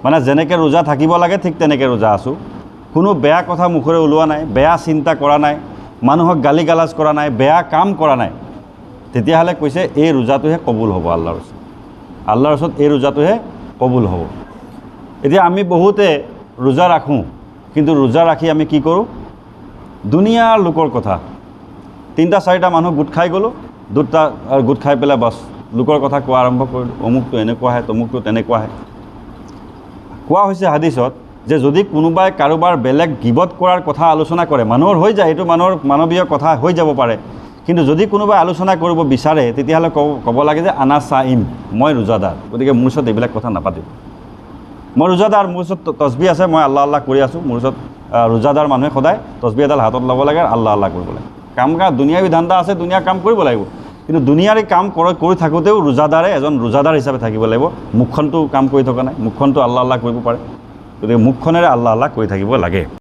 মানে যেনেকৈ ৰোজা থাকিব লাগে ঠিক তেনেকৈ ৰোজা আছোঁ। কোনো বেয়া কথা মুখৰে ওলোৱা নাই, বেয়া চিন্তা কৰা নাই, মানুহক গালি গালাজ কৰা নাই, বেয়া কাম কৰা নাই। তেতিয়াহ'লে কৈছে এই ৰোজাটোহে কবুল হ'ব আল্লাহৰ ওচৰত। আল্লাহৰ ওচৰত এই ৰোজাটোহে কবুল হ'ব। এতিয়া আমি বহুতে ৰোজা ৰাখোঁ, কিন্তু ৰোজা ৰাখি আমি কি কৰোঁ? দুনিয়াৰ লোকৰ কথা, 3-4টা মানুহ গোট খাই গ'লোঁ, দুটা গোট খাই পেলাই বাছ লোকৰ কথা কোৱা আৰম্ভ কৰিলোঁ। অমুকটো এনেকুৱাহে, তমুকটো তেনেকুৱাহে। কোৱা হৈছে হাদিছত যে যদি কোনোবাই কাৰোবাৰ বেলেগ গিবত কৰাৰ কথা আলোচনা কৰে, মানুহৰ হৈ যায়, এইটো মানুহৰ মানৱীয় কথা হৈ যাব পাৰে, কিন্তু যদি কোনোবাই আলোচনা কৰিব বিচাৰে তেতিয়াহ'লে ক'ব লাগে যে আনা চাইম, মই ৰোজাদাৰ, গতিকে মোৰ ওচৰত এইবিলাক কথা নাপাতিব। মই ৰোজাদাৰ, মোৰ ওচৰত তছবি আছে, মই আল্লাহ আল্লাহ কৰি আছোঁ। মোৰ ওচৰত ৰোজাদাৰ মানুহে সদায় তছবি এডাল হাতত ল'ব লাগে, আল্লাহ আল্লাহ কৰিব লাগে। কাম দুনিয়াবী ধান্দা আছে, দুনিয়াৰ কাম কৰিব লাগিব, কিন্তু দুনিয়াৰে কাম কৰি থাকোঁতেও ৰোজাদাৰে এজন ৰোজাদাৰ হিচাপে থাকিব লাগিব। মুখখনটো কাম কৰি থকা নাই, মুখখনটো আল্লাহ আল্লাহ কৰিব পাৰে, গতিকে মুখখনেৰে আল্লাহ আল্লাহ কৰি থাকিব লাগে।